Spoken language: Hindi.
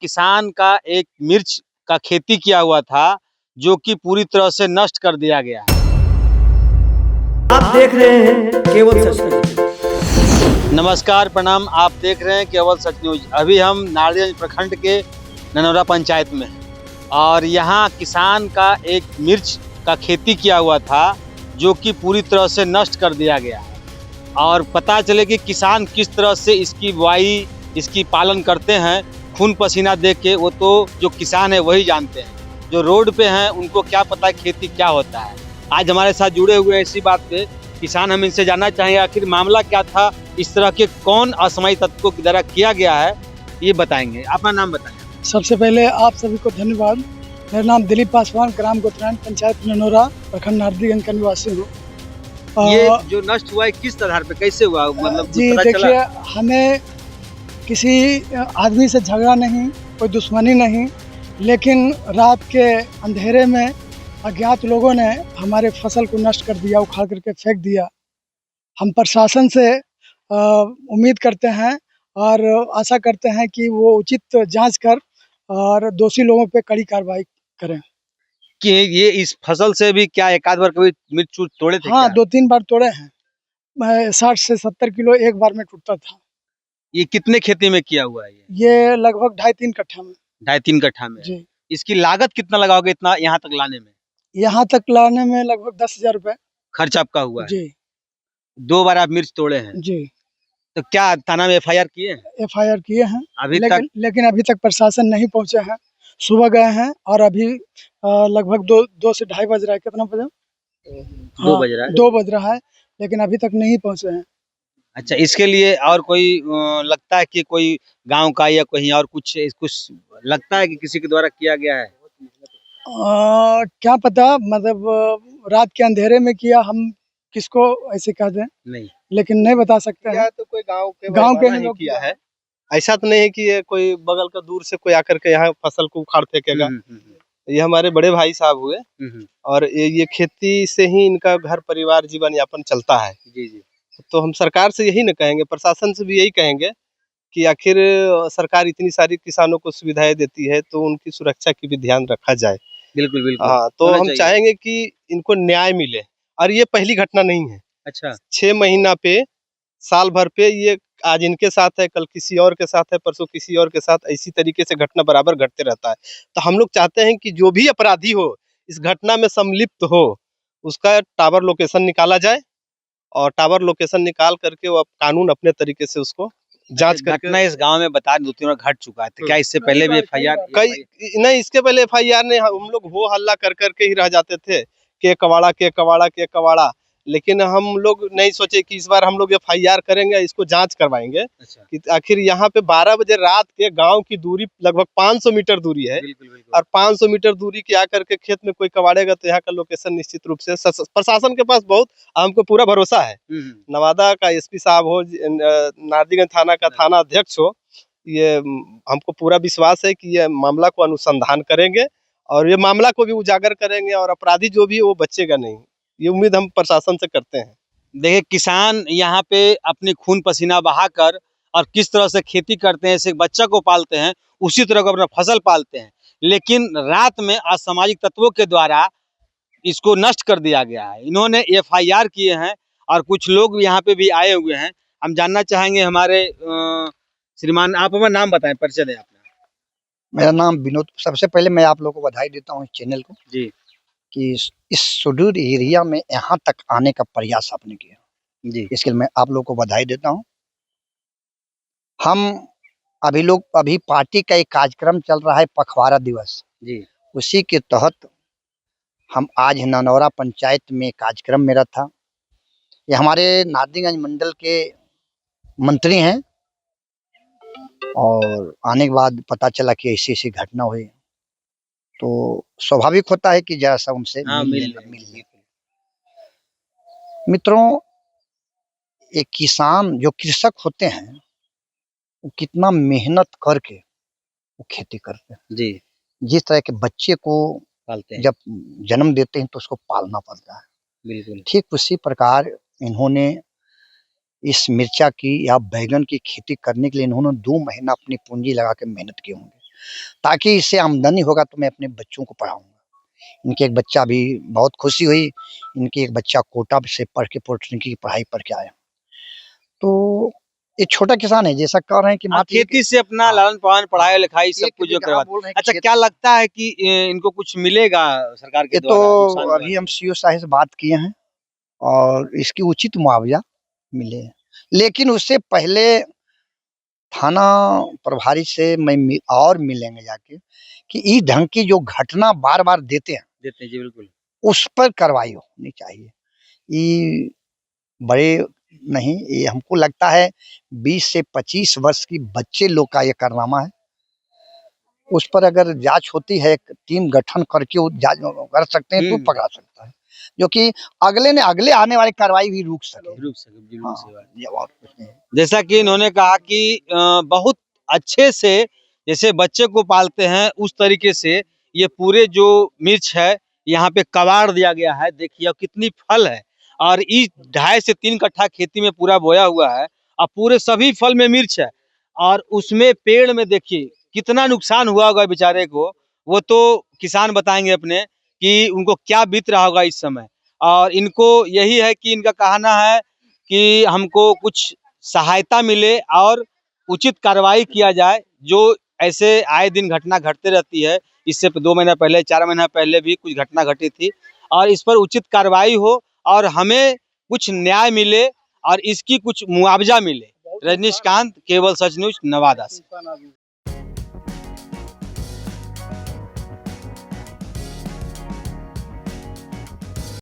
किसान का एक मिर्च का खेती किया हुआ था, जो कि पूरी तरह से नष्ट कर दिया गया है। आप देख रहे हैं केवल सच न्यूज। नमस्कार, प्रणाम। आप देख रहे हैं केवल सच न्यूज। अभी हम नारायणगंज प्रखंड के ननौरा पंचायत में हैं और यहाँ किसान का एक मिर्च का खेती किया हुआ था, जो कि पूरी तरह से नष्ट कर दिया गया है। और पता चले कि किसान किस तरह से इसकी बुआई, इसकी पालन करते हैं, खून पसीना देख के। वो तो जो किसान है वही जानते हैं, जो रोड पे हैं उनको क्या पता है खेती क्या होता है। आज हमारे साथ जुड़े हुए हैं इसी बात पे किसान। हम इनसे जानना चाहेंगे आखिर मामला क्या था, इस तरह के कौन असामयिक तत्वों के द्वारा किया गया है, ये बताएंगे। अपना नाम बताएं। सबसे पहले आप सभी को धन्यवाद। मेरा नाम दिलीप पासवान, ग्राम गोतरान, पंचायत ननौरा, प्रखंड नारायणगंज का निवासी हूँ। ये जो नष्ट हुआ है किस आधार पे, कैसे हुआ, मतलब जी देखिए, हमें किसी आदमी से झगड़ा नहीं, कोई दुश्मनी नहीं, लेकिन रात के अंधेरे में अज्ञात लोगों ने हमारे फसल को नष्ट कर दिया, उखाड़ करके फेंक दिया। हम प्रशासन से उम्मीद करते हैं और आशा करते हैं कि वो उचित जांच कर और दोषी लोगों पे कड़ी कार्रवाई करें। कि ये इस फसल से भी क्या एक आध बार कभी मिर्च तोड़े थे? हाँ, क्या 2-3 बार तोड़े हैं। 60 से 70 किलो एक बार में टूटता था। ये कितने खेती में किया हुआ है? ये लगभग 2.5-3 कट्ठा में। 2.5-3 कट्ठा में। जी। इसकी लागत कितना लगाओगे इतना यहाँ तक लाने में? यहाँ तक लाने में लगभग 10,000 रुपए। खर्च आपका हुआ है? जी 2 बार आप मिर्च तोड़े हैं, जी। तो क्या थाना में एफआईआर किए हैं? एफआईआर किए हैं, अभी तक? लेकिन अभी तक प्रशासन नहीं पहुंचे हैं। सुबह गए हैं और अभी लगभग 2 से ढाई बज रहा है। कितना बजे? 2 बज रहा है। 2 बज रहा है, लेकिन अभी तक नहीं पहुंचे हैं। अच्छा, इसके लिए और कोई लगता है कि कोई गांव का या कहीं और कुछ लगता है कि किसी के द्वारा किया गया है? क्या पता, मतलब रात के अंधेरे में किया, हम किसको ऐसे कह दें, नहीं, लेकिन नहीं बता सकते हैं। तो कोई गांव के ही नहीं लोग किया है। ऐसा तो नहीं है कि ये कोई बगल का दूर से कोई आकर के यहाँ फसल को उखाड़ फेंकेगा। ये हमारे बड़े भाई साहब हुए और ये खेती से ही इनका घर परिवार जीवन यापन चलता है। जी जी। तो हम सरकार से यही न कहेंगे, प्रशासन से भी यही कहेंगे कि आखिर सरकार इतनी सारी किसानों को सुविधाएं देती है, तो उनकी सुरक्षा की भी ध्यान रखा जाए। बिल्कुल बिल्कुल। हाँ, तो हम चाहेंगे कि इनको न्याय मिले। और ये पहली घटना नहीं है। अच्छा। 6 महीना पे, साल भर पे ये आज इनके साथ है, कल किसी और के साथ है, परसों किसी और के साथ, इसी तरीके से घटना बराबर घटते रहता है। तो हम लोग चाहते हैं कि जो भी अपराधी हो, इस घटना में सम्मिलित हो, उसका टावर लोकेशन निकाला जाए और टावर लोकेशन निकाल करके वो कानून अपने तरीके से उसको जांच करके। घटना इस गांव में बता 2-3 बार घट चुका है, तो क्या इससे पहले भी एफआईआर? नहीं, इसके पहले एफआईआर नहीं। हम लोग हो हल्ला कर करके ही रह जाते थे के कवाड़ा के कवाड़ा के कवाड़ा, लेकिन हम लोग नहीं सोचे कि इस बार हम लोग एफआईआर करेंगे, इसको जांच करवाएंगे। अच्छा। कि आखिर यहाँ पे 12 बजे रात के गांव की दूरी लगभग 500 मीटर दूरी है। बिल्कुल बिल्कुल। और 500 मीटर दूरी के आकर के खेत में कोई कवाड़ेगा तो यहाँ का लोकेशन निश्चित रूप से प्रशासन के पास बहुत हमको पूरा भरोसा है। नवादा का एसपी साहब हो, नारायणगंज थाना का थाना अध्यक्ष हो, ये हमको पूरा विश्वास है कि ये मामला को अनुसंधान करेंगे और ये मामला को भी उजागर करेंगे और अपराधी जो भी है वो बचेगा नहीं। ये उम्मीद हम प्रशासन से करते हैं। देखिए, किसान यहाँ पे अपनी खून पसीना बहाकर और किस तरह से खेती करते हैं, जैसे बच्चा को पालते हैं उसी तरह को अपना फसल पालते हैं, लेकिन रात में असामाजिक तत्वों के द्वारा इसको नष्ट कर दिया गया है। इन्होंने एफआईआर किए हैं और कुछ लोग यहाँ पे भी आए हुए हैं। हम जानना चाहेंगे हमारे श्रीमान, आप अपना नाम बताएं, परिचय दें अपना। मेरा नाम विनोद। सबसे पहले मैं आप लोगों को बधाई देता हूँ इस चैनल को जी, कि इस सुदूर एरिया में यहाँ तक आने का प्रयास आपने किया जी। इसके लिए मैं आप लोगों को बधाई देता हूँ। हम अभी पार्टी का एक कार्यक्रम चल रहा है, पखवाड़ा दिवस जी। उसी के तहत हम आज ननौरा पंचायत में कार्यक्रम मेरा था। ये हमारे नारायणगंज मंडल के मंत्री हैं और आने के बाद पता चला कि ऐसी ऐसी घटना हुई, तो स्वाभाविक होता है कि जरा सा उनसे मिलने। मित्रों, एक किसान जो कृषक होते हैं वो कितना मेहनत करके वो खेती करते हैं। जी। जिस तरह के बच्चे को पालते हैं, जब जन्म देते हैं तो उसको पालना पड़ता है, बिल्कुल ठीक उसी प्रकार इन्होंने इस मिर्चा की या बैगन की खेती करने के लिए इन्होंने 2 महीना अपनी पूंजी लगा के मेहनत की होंगे। ताकि इससे आमदनी होगा तो मैं अपने बच्चों को पढ़ाऊंगा। इनके एक बच्चा भी बहुत खुशी हुई, इनके एक बच्चा कोटा से पढ़ के पॉलिटेक्निक की पढ़ाई पढ़ के आया। तो ये छोटा किसान है, जैसा कह रहे हैं कि मात्र खेती से अपना हाँ। लालन पालन पढ़ाई लिखाई सब एक कुछ जो बिगहा करवाते। बोल रहे हैं अच्छा, खेत- क्या लगता है कि इनको कुछ मिलेगा सरकार के ये द्वारा? तो नुकसान अभी हम सीओ साहब से बात किए हैं और इसकी उचित मुआवजा मिले, लेकिन उससे पहले थाना प्रभारी से और मिलेंगे जाके कि इस ढंग की जो घटना बार बार देते हैं देते हैं जी, बिल्कुल। उस पर कार्रवाई होनी चाहिए। ये बड़े नहीं, ये हमको लगता है 20 से 25 वर्ष की बच्चे लोग का ये कारनामा है। उस पर अगर जांच होती है, एक टीम गठन करके वो जांच कर सकते हैं तो पकड़ा सकता है, जो कि अगले आने वाली कार्रवाई भी रुक सके। बिल्कुल हाँ, सही बात। ये और कुछ नहीं है। जैसा कि इन्होंने कहा कि बहुत अच्छे से जैसे बच्चे को पालते हैं उस तरीके से ये पूरे जो मिर्च है यहाँ पे कबाड़ दिया गया है। देखिए कितनी फल है और इस 2.5 से 3 कट्ठा खेती में पूरा बोया हुआ है और पूरे सभी फल में मिर्च है और उसमें पेड़ में देखिए कितना नुकसान हुआ होगा बेचारे को। वो तो किसान बताएंगे अपने कि उनको क्या बीत रहा होगा इस समय। और इनको यही है कि इनका कहना है कि हमको कुछ सहायता मिले और उचित कार्रवाई किया जाए। जो ऐसे आए दिन घटना घटते रहती है, इससे 2 महीना पहले 4 महीना पहले भी कुछ घटना घटी थी और इस पर उचित कार्रवाई हो और हमें कुछ न्याय मिले और इसकी कुछ मुआवजा मिले। रजनीशकांत, केवल सच न्यूज, नवादा से।